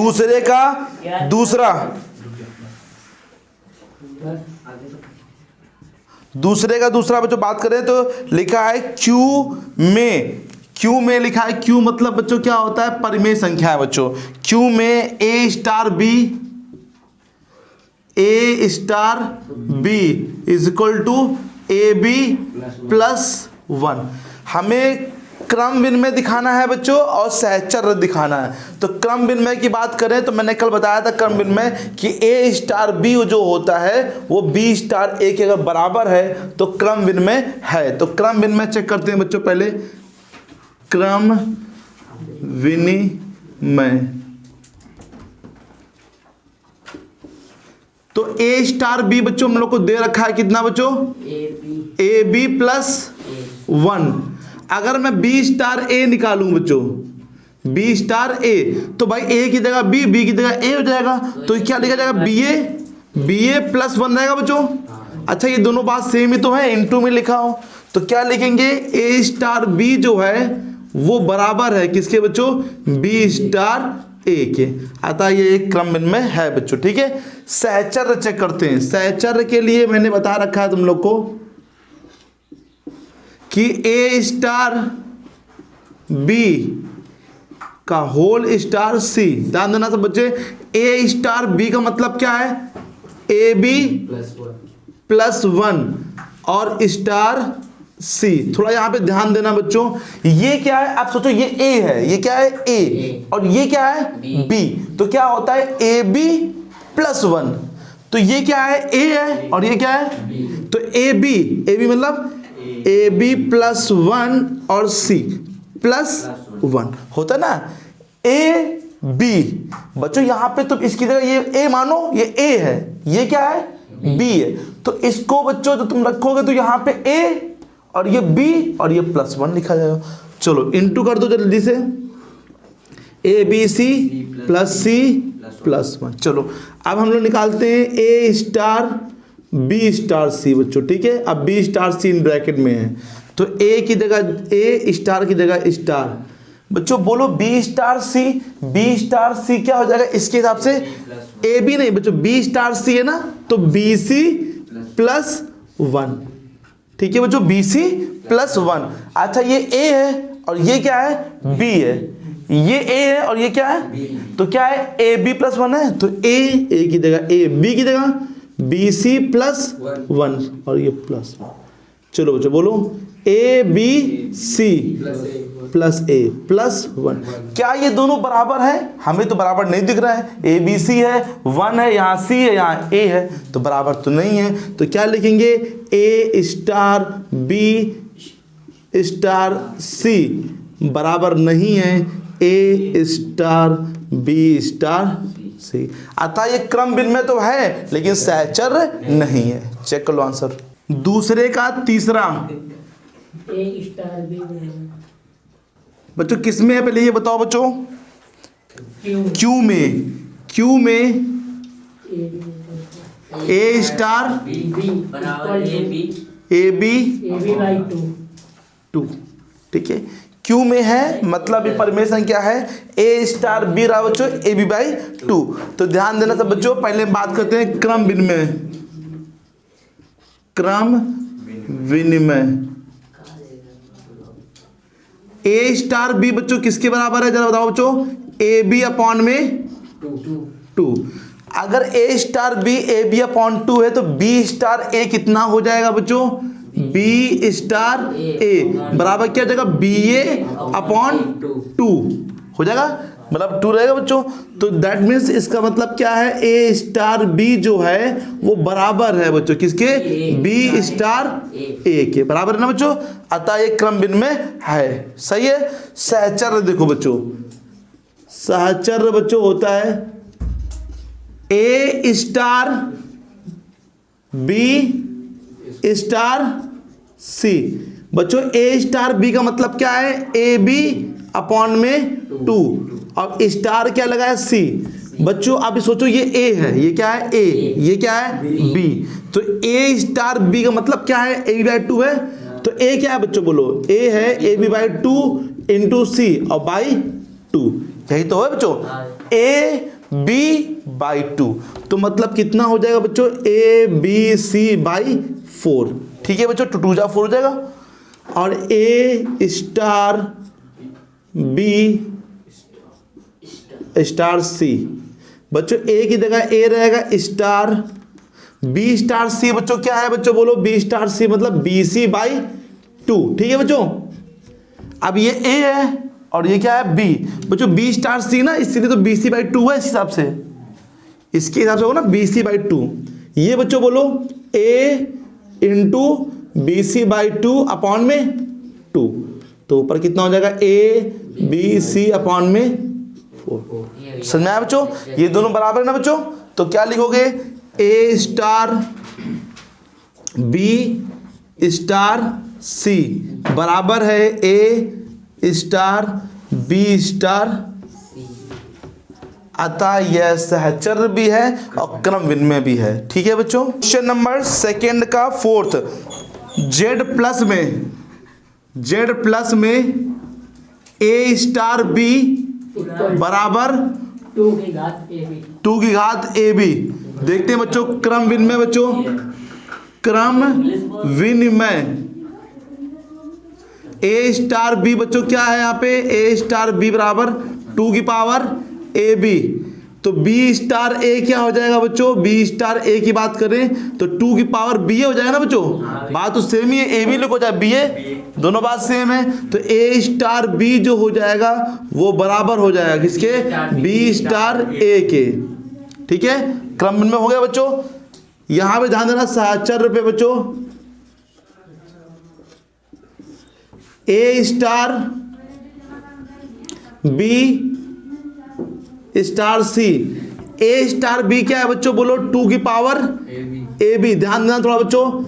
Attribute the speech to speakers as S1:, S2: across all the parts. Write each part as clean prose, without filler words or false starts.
S1: दूसरे का दूसरा, दूसरे का दूसरा बच्चों बात करें तो लिखा है क्यू में, क्यू में लिखा है। क्यू मतलब बच्चों क्या होता है? परिमेय संख्या है बच्चों। क्यू में A star B, A star B is equal to A B plus 1। हमें क्रम विनिमय दिखाना है बच्चों और सहचर्य दिखाना है। तो क्रम विनिमय की बात करें तो मैंने कल बताया था क्रम विनिमय कि ए स्टार बी जो होता है वो बी स्टार ए के अगर बराबर है तो क्रम विनिमय है। तो क्रम विनिमय चेक करते हैं बच्चों। पहले क्रम विनिमय, तो ए स्टार बी बच्चों हम लोग को दे रखा है कितना बच्चों? A B plus 1। अगर मैं बी स्टार ए निकालूं बच्चों, बी स्टार ए, तो भाई ए की जगह बी, बी की जगह ए हो जाएगा। तो क्या लिखा जाएगा? बी ए प्लस 1 रहेगा बच्चों। अच्छा ये दोनों बात सेम ही तो है, इनटू में लिखा हो तो क्या लिखेंगे? ए स्टार बी जो है वो बराबर है किसके बच्चों? बी स्टार ए के। अतः ये एक क्रम विनिमय है बच्चों। ठीक है, सहचर्य चेक करते हैं। सहचर्य के लिए मैंने बता रखा है तुम लोग को कि ए स्टार बी का होल स्टार सी। ध्यान देना सब बच्चे, ए स्टार बी का मतलब क्या है? ए बी प्लस 1 और स्टार सी। थोड़ा यहां पे ध्यान देना बच्चों, ये क्या है? आप सोचो ये ए है, ये क्या है? ए, और ये क्या है? बी। तो क्या होता है? A B plus 1। तो ये क्या है? ए है और ये क्या है? तो ए बी मतलब ए बी प्लस 1 और सी प्लस 1 होता ना, ए बी। बच्चों यहां पे तुम इसकी जगह ये ए मानो, ये ए है, ये क्या है? बी है। तो इसको बच्चों जो तुम रखोगे तो यहां पे ए और ये बी और ये प्लस 1 लिखा जाएगा। चलो इनटू कर दो जल्दी से, A B C plus C plus 1। चलो अब हम लोग निकालते हैं A star B star C बच्चों। ठीक है, अब B star C in bracket में है तो ए की जगह ए, स्टार की जगह स्टार। बच्चों बोलो बी स्टार सी, बी स्टार सी क्या हो जाएगा इसके हिसाब से? ए बी नहीं बच्चों, बी स्टार सी है ना, तो बी सी प्लस 1। ठीक है बच्चों, बी सी प्लस 1। अच्छा ये ए है और ये क्या है? बी है। ये ए है और ये क्या है? तो क्या है? ए बी प्लस 1 है, तो ए की जगह ए, बी की जगह बी सी प्लस 1 और ये प्लस 1। चलो बच्चों बोलो A B C plus A plus 1। क्या ये दोनों बराबर है? हमें तो बराबर नहीं दिख रहा है। ए बी सी है, 1 है, यहाँ सी है, यहाँ ए है, तो बराबर तो नहीं है। तो क्या लिखेंगे? ए स्टार बी स्टार सी बराबर नहीं है ए स्टार बी स्टार सी। अतः ये क्रम विनिमय तो है लेकिन सहचर्य नहीं है। चेक कर लो आंसर। दूसरे का तीसरा
S2: ए स्टार बी
S1: बच्चों किस में है? पहले ये बताओ बच्चों। क्यू में, क्यू में A star A B
S2: by
S1: 2। ठीक है, क्यू में है मतलब ये परिमेय संख्या है। ए स्टार बी रहा बच्चों ए बी बाई 2। तो ध्यान देना सब बच्चों, पहले बात करते हैं क्रम विनिमय। क्रम विनिमय ए स्टार बी बच्चों किसके बराबर है? जरा बताओ बच्चों। ए बी अपॉन में 2। अगर A star B A B upon 2 है तो बी स्टार ए कितना हो जाएगा बच्चों? बी स्टार ए बराबर क्या हो जाएगा? बी ए अपॉन 2 हो जाएगा, मतलब 2 रहेगा बच्चों। तो दैट मीन्स इसका मतलब क्या है? ए स्टार बी जो है वो बराबर है बच्चों किसके? बी स्टार ए के बराबर है ना बच्चों। अतः ये क्रम विनिमय है। सही है। सहचर्य देखो बच्चों, सहचर्य बच्चों होता है A star B star C. बच्चों ए स्टार बी का मतलब क्या है? ए बी अपॉन में 2 और स्टार क्या लगा है? सी। बच्चों आप सोचो ये ए है, ये क्या है? ए, ये क्या है? बी। तो ए स्टार बी का मतलब क्या है? ए बी बाई 2 है। तो ए क्या है बच्चों बोलो? ए है ए बी बाई 2 इंटू सी और बाई 2। यही तो है बच्चों। ए बी बाई 2, तो मतलब कितना हो जाएगा बच्चों, ए बी सी बाई 4। ठीक है बच्चों, 2 2 जा 4 हो जाएगा। और ए स्टार बी स्टार सी, बच्चों ए की जगह ए रहेगा स्टार, बी स्टार सी बच्चों क्या है बच्चों, बोलो बी स्टार सी मतलब बी सी बाई 2। ठीक है बच्चों, अब ये ए है और ये क्या है बी, बच्चों बी स्टार सी ना, इसीलिए तो बी सी बाई 2 है। इस हिसाब से, इसके हिसाब से होगा ना बी सी बाई 2। ये बच्चों बोलो A into B C by 2 upon में 2, तो ऊपर कितना हो जाएगा, ए बी सी अपॉन में 4। समझ में आया बच्चों, ये दोनों बराबर है ना बच्चों, तो क्या लिखोगे, ए स्टार बी स्टार सी बराबर है ए स्टार बी स्टार, अतः यह सहचर भी है और क्रम विनिमय भी है। ठीक है बच्चों, क्वेश्चन नंबर सेकंड का 4th, जेड प्लस में ए स्टार बी बराबर
S2: 2 की घात ए बी,
S1: 2 की घात ए बी। देखते हैं बच्चों क्रम विनिमय, बच्चों क्रम विनिमय ए स्टार बी बच्चों क्या है यहाँ पे, ए स्टार बी बराबर 2 की पावर ए बी, तो बी स्टार ए क्या हो जाएगा बच्चों, बी स्टार ए की बात करें तो 2 की पावर बी हो जाएगा ना बच्चों, बात तो सेम ही है, ए बी लिखो चाहे बी ए, दोनों बात सेम है। तो ए स्टार बी जो हो जाएगा वो बराबर हो जाएगा किसके, बी स्टार ए के। ठीक है, क्रम में हो गया बच्चों। यहां पे ध्यान देना सहचर पे बच्चों, ए स्टार बी स्टार सी, ए स्टार बी क्या है बच्चों, बोलो 2 की पावर ए बी, ध्यान देना थोड़ा बच्चों,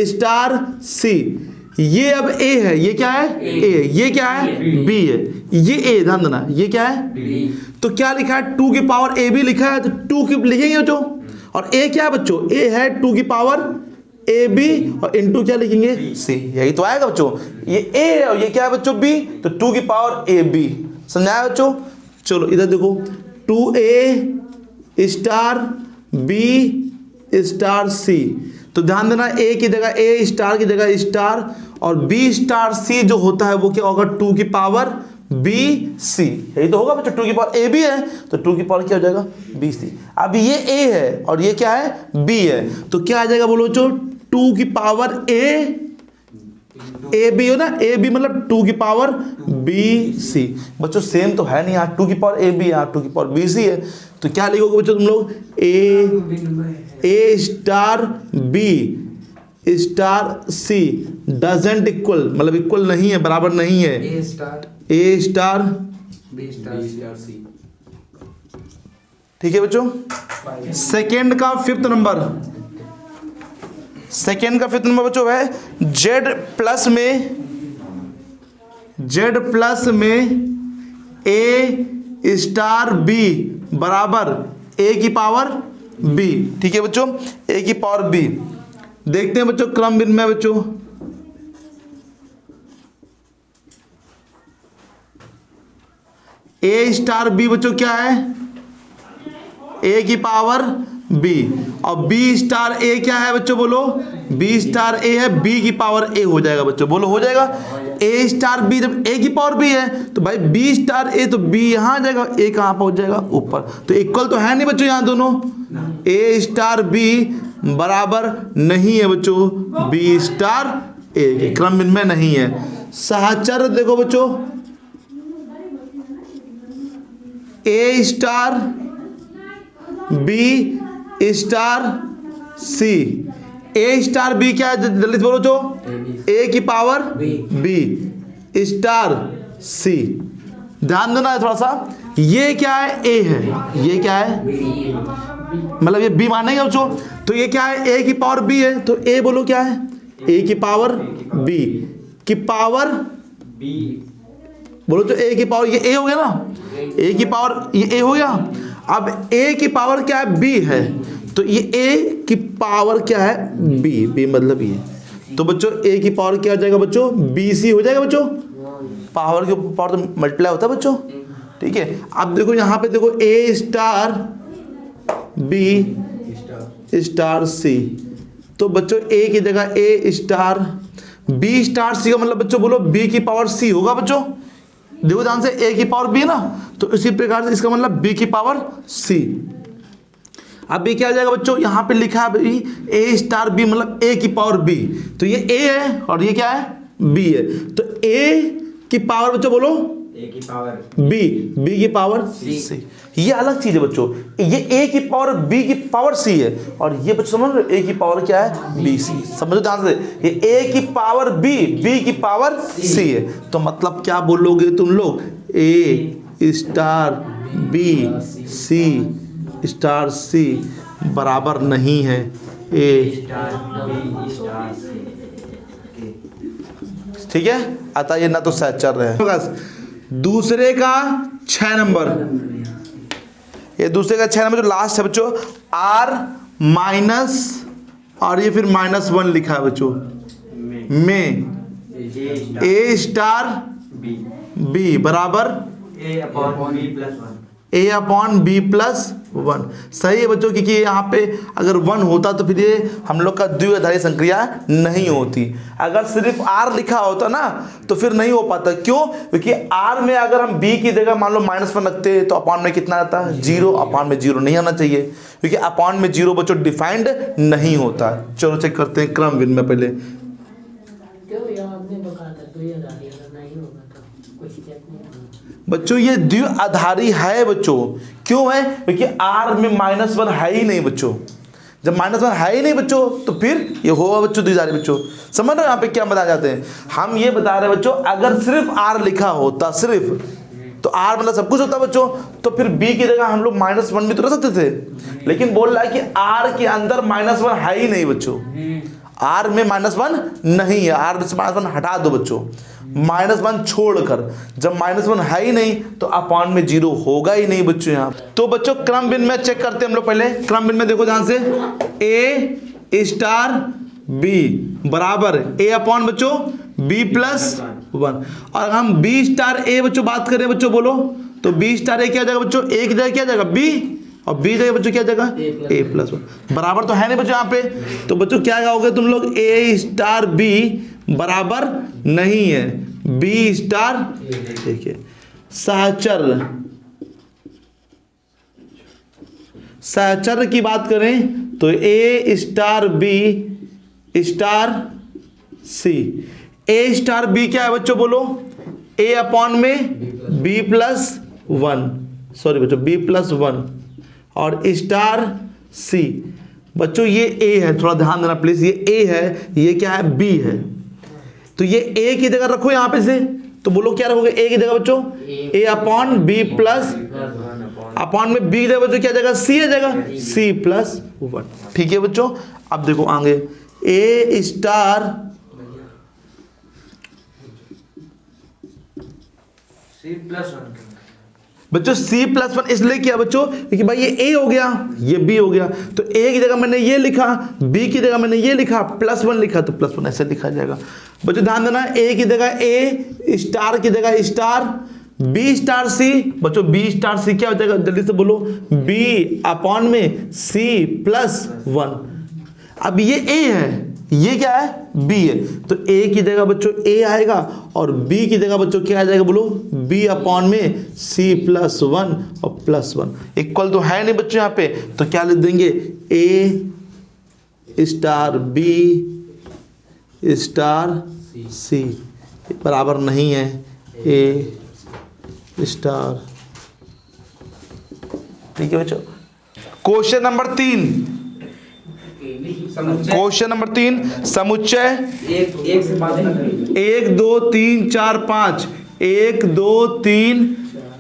S1: स्टार सी, ये अब ए है, ये क्या है ए, ये क्या है बी है, ये ए, ध्यान देना ये क्या है, तो क्या लिखा है 2 की पावर ए बी लिखा है, तो 2 की लिखेंगे बच्चों, और ए क्या है बच्चों, ए है 2 की पावर ए बी और इनटू क्या लिखेंगे सी, यही तो आएगा बच्चों, ये ए है और ये क्या है बच्चों बी, तो 2 की पावर ए बी। समझाया बच्चों, चलो इधर देखो 2a स्टार बी स्टार सी, तो ध्यान देना ए की जगह ए, स्टार की जगह स्टार, और बी स्टार सी जो होता है वो क्या होगा, 2 की पावर बी सी, यही तो होगा बच्चों, 2 की पावर ए बी है तो 2 की पावर क्या हो जाएगा बी सी। अब ये ए है और ये क्या है बी है, तो क्या आ जाएगा बोलो बच्चों, 2 की पावर ए बी हो ना, ए बी मतलब 2 की पावर बी सी। बच्चों सेम तो है नहीं, यहाँ 2 की पावर ए बी, यहाँ 2 की पावर बी सी है, तो क्या लिखोगे बच्चों तुम लोग, A star B star C doesn't equal, मतलब इक्वल नहीं है, बराबर नहीं है, A star B star C. ठीक है बच्चों, सेकेंड का 5th नंबर, सेकेंड का 5th नंबर बच्चों है जेड प्लस में ए स्टार बी बराबर ए की पावर बी। ठीक है बच्चों, ए की पावर बी। देखते हैं बच्चों क्रम विनिमय बच्चों, ए स्टार बी बच्चों क्या है, ए की पावर बी, और बी स्टार ए क्या है बच्चों, बोलो बी स्टार ए है, बी की पावर ए हो जाएगा बच्चों, बोलो हो जाएगा, ए स्टार बी, जब ए की पावर बी है तो भाई बी स्टार ए, तो बी यहां आ जाएगा, ए कहां पहुंच जाएगा ऊपर, तो इक्वल तो है नहीं बच्चों यहां दोनों, ए स्टार बी बराबर नहीं है बच्चों बी स्टार ए, क्रम विनिमय नहीं है। सहचर देखो बच्चों, ए स्टार बी स्टार सी, ए स्टार बी क्या है जल्दी से बोलो जो, ए की पावर बी स्टार सी, ध्यान देना है थोड़ा सा, ये क्या है ए है, ये क्या है मतलब ये बी मानेंगे बच्चों, तो ये क्या है ए की पावर बी है, तो ए बोलो क्या है ए की पावर बी की पावर बी, बोलो तो ए की पावर, ये ए हो गया ना, ए की पावर ये ए हो गया, अब ए की पावर क्या है बी है, तो ये ए की पावर क्या है बी, बी मतलब ये, तो बच्चों ए की पावर क्या हो जाएगा बच्चों बी सी हो जाएगा बच्चों, पावर के पावर तो मल्टीप्लाई होता है बच्चों। ठीक है। अब देखो यहाँ पे देखो ए स्टार बी स्टार सी, तो बच्चों ए की जगह ए स्टार बी स्टार सी का मतलब बच्चों बोलो बी की पावर सी होगा बच्चों। देखो ध्यान से ए की पावर बी है ना, तो इसी प्रकार से इसका मतलब बी की पावर सी। अब ये क्या आ जाएगा बच्चों, यहाँ पे लिखा है भाई ए स्टार बी मतलब ए की पावर बी, तो ये ए है और ये क्या है बी है, तो ए की पावर बच्चों बोलो
S3: ए की पावर
S1: बी की पावर सी। ये अलग चीज है बच्चों, ये ए की पावर बी की पावर सी है और ये बच्चों समझ रहे हो ए की पावर क्या है बी सी। समझो ध्यान से, ये ए की पावर बी की पावर सी है, तो मतलब क्या बोलोगे तुम लोग, A star B C star c बराबर नहीं है A.
S3: Star B star C.
S1: ठीक है, अतः ये ना तो सहज चल रहे हैं। दूसरे का 6 नंबर, ये दूसरे का 6 नंबर जो लास्ट है बच्चों, आर माइनस और ये फिर -1 लिखा है बच्चों में ए स्टार बी बराबर
S3: ए अपॉन बी प्लस 1।
S1: ए अपॉन बी प्लस 1। सही है बच्चों, क्योंकि यहाँ पे अगर 1 होता तो फिर ये हम लोग का द्विआधारी संक्रिया नहीं होती। अगर सिर्फ आर लिखा होता ना तो फिर नहीं हो पाता। क्यों? क्योंकि आर में अगर हम बी की जगह मान लो -1 रखते तो अपॉन में कितना आता है 0, अपॉन में 0 नहीं आना चाहिए क्योंकि अपॉन में 0 बच्चों डिफाइंड नहीं होता। चलो चेक करते हैं क्रम विन में पहले।
S2: क्यों यार आपने बताया था 2000 अगर नहीं होगा तो कुछ चेक नहीं होगा।
S1: बच्चों ये द्विआधारी है बच्चों, क्यों है? क्योंकि आर में -1 है ही नहीं बच्चों। जब -1 है ही नहीं बच्चों तो फिर ये होगा बच्चों द्विआधारी। बच्चों समझ रहे हो यहाँ पे क्या बता जाते हैं हम, ये बता रहे हैं बच्चों अगर सिर्फ आर लिखा होता सिर्फ, तो आर मतलब सब कुछ होता बच्चों, तो फिर बी की जगह हम लोग -1 भी तो रख सकते थे। लेकिन बोल रहा है कि आर के अंदर -1 है ही नहीं बच्चों, आर में -1 नहीं है, आर में से -1 हटा दो बच्चों, -1 छोड़कर। जब -1 है ही नहीं तो अपॉन में 0 होगा ही नहीं बच्चों यहाँ। तो बच्चों क्रम भिन्न में चेक करते हैं हम लोग पहले। क्रम भिन्न में देखो ध्यान से, ए स्टार बी बराबर ए अपॉन बच्चों बी प्लस 1। और हम बी स्टार ए बच्चों बात करें बच्चों बोलो, तो बी स्टार ए क्या जाएगा बच्चों, ए की जगह क्या जाएगा बी, और बी जगह बच्चों क्या जाएगा ए प्लस 1। बराबर तो है नहीं बच्चों यहाँ पे, तो बच्चों क्या गाओगे तुम लोग, ए स्टार बी बराबर नहीं है बी स्टार। देखिए सहचर्य की बात करें तो ए स्टार बी स्टार सी। ए स्टार बी क्या है बच्चों बोलो, ए अपॉन में बी प्लस 1, सॉरी बच्चों बी प्लस 1 और स्टार सी। बच्चों ये ए है, थोड़ा ध्यान देना प्लीज, ये ए है, ये क्या है बी है, तो ये ए की जगह रखो यहाँ पे से, तो बोलो क्या रखोगे ए की जगह बच्चों ए अपॉन बी प्लस, अपॉन में बी की जगह बच्चों क्या जगह सी है जगह सी प्लस 1। ठीक है बच्चों, अब देखो आगे ए स्टार
S3: सी प्लस 1।
S1: बच्चों सी प्लस 1 इसलिए किया बच्चों क्योंकि भाई ये ए हो गया ये बी हो गया, तो ए की जगह मैंने ये लिखा, बी की जगह मैंने ये लिखा, +1 लिखा, तो +1 ऐसे लिखा जाएगा। बच्चों ध्यान देना, ए की जगह ए, स्टार की जगह स्टार, बी स्टार सी। बच्चों बी स्टार सी क्या हो जाएगा जल्दी से बोलो, बी अपॉन में सी प्लस 1। अब ये ए है, ये क्या है बी है, तो ए की जगह बच्चों ए आएगा और बी की जगह बच्चों क्या आ जाएगा बोलो, बी अपॉन में सी प्लस 1 और +1 इक्वल तो है नहीं बच्चों यहाँ पे, तो क्या लिख देंगे ए स्टार बी स्टार सी बराबर नहीं है ए स्टार। ठीक है बच्चों, क्वेश्चन नंबर 3, क्वेश्चन नंबर 3 समुच्चय
S3: 1 से 5
S1: 1 2 3 4 5 1 2 3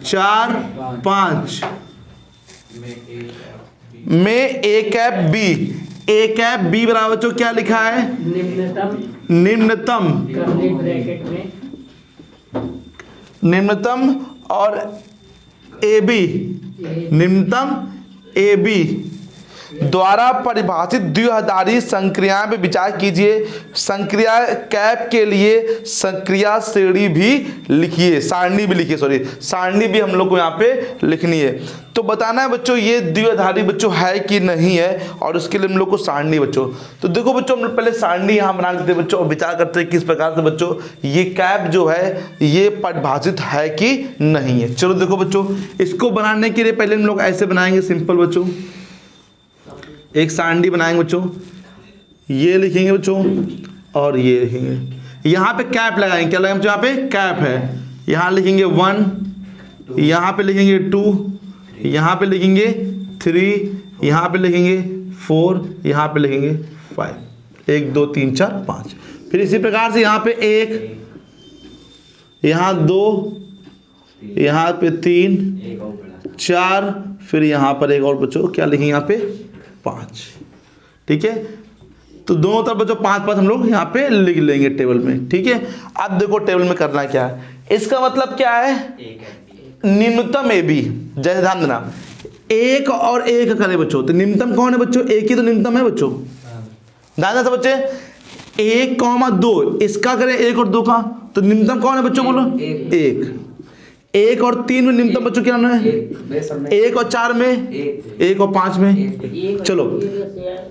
S1: 4 5 में ए कैप बी बराबर जो क्या लिखा है निम्नतम
S2: करली ब्रैकेट में
S1: निम्नतम और ए बी, निम्नतम ए बी द्वारा परिभाषित द्विआधारी संक्रिया पे विचार कीजिए। संक्रिया कैप के लिए संक्रिया श्रेणी भी लिखिए, सारणी भी लिखिए, सॉरी सारणी भी हम लोग को यहाँ पे लिखनी है। तो बताना है बच्चों ये द्विआधारी बच्चों है कि नहीं है, और उसके लिए हम लोग को सारणी बच्चों। तो देखो बच्चों हम लोग पहले सारणी यहाँ बना लेते हैं बच्चों और विचार करते हैं किस प्रकार से बच्चों ये कैप जो है ये परिभाषित है कि नहीं है। चलो देखो बच्चों इसको बनाने के लिए पहले हम लोग ऐसे बनाएंगे सिंपल बच्चों, एक सारणी बनाएंगे बच्चों, ये लिखेंगे बच्चों और ये लिखेंगे। यहाँ पे कैप लगाएंगे, क्या लगाएंगे बच्चों, यहाँ पे कैप है, यहाँ लिखेंगे 1, यहाँ पे लिखेंगे 2, यहाँ पे लिखेंगे 3, यहाँ पे लिखेंगे 4, यहाँ पे लिखेंगे 5, 1 2 3 4 5। फिर इसी प्रकार से यहाँ पे 1, यहाँ 2, यहाँ पे 3, 4, फिर यहाँ पर एक और बच्चों क्या लिखेंगे यहाँ पे 5। ठीक है, तो दोनों तरफ बच्चों 5 5 हम लोग यहाँ पे लिख लेंगे टेबल में। ठीक है, अब देखो टेबल में करना क्या है, इसका मतलब क्या है, निम्नतम ए बी, जैसे ध्यान देना 1 और 1 करें बच्चों, तो निम्नतम कौन है बच्चों, 1 ही तो निम्नतम है बच्चों। ध्यान देना बच्चे 1, 2 इसका करें 1 और 2 का, तो निम्नतम कौन है बच्चों, बोलो 1 और 3 में निम्नतम बच्चों क्या है, 1 और 4 में, 1 और 5 में। चलो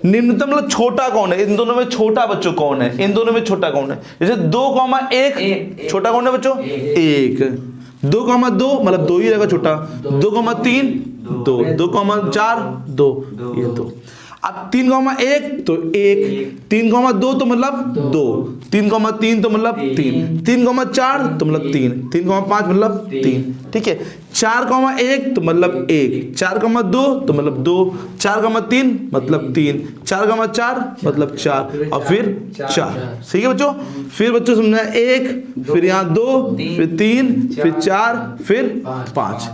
S1: निम्नतम मतलब छोटा कौन है, इन दोनों में छोटा बच्चों कौन है, इन दोनों में छोटा कौन है, जैसे 2,1 छोटा कौन है बच्चों 1, 2,2 मतलब 2 ही रहेगा छोटा, 2,3 2, 2,4 2, ये 2। अब 3,1 तो 1, 3,2 तो मतलब 2, 3,3 तो मतलब 3, 3,4 तो मतलब 3, 3,5 मतलब 3। ठीक है, 4,1 तो मतलब 1, 4,2 तो मतलब 2, 4,3 मतलब 3, 4,4 मतलब 4 और फिर 4। ठीक है बच्चों, फिर बच्चों समझना 1, फिर यहाँ 2, फिर 3, फिर 4, फिर 5।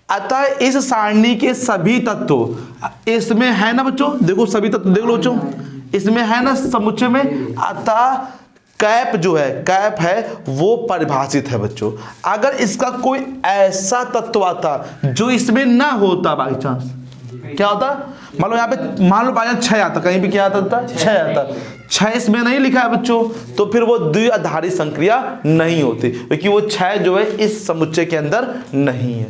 S1: अतः इस सारणी के सभी तत्व इसमें है ना बच्चों, देखो सभी तत्व देख लो बच्चों इसमें है ना समुच्चय में, अतः कैप जो है, कैप है वो परिभाषित है बच्चों। अगर इसका कोई ऐसा तत्व आता जो इसमें ना होता, बाई चांस क्या होता, मान लो यहाँ पे मान लो बाई चांस 6 आता, कहीं भी क्या आता था 6 आता, 6 इसमें नहीं लिखा है बच्चों, तो फिर वो द्विआधारी संक्रिया नहीं होती, क्योंकि वो 6 जो है इस समुच्चय के अंदर नहीं है।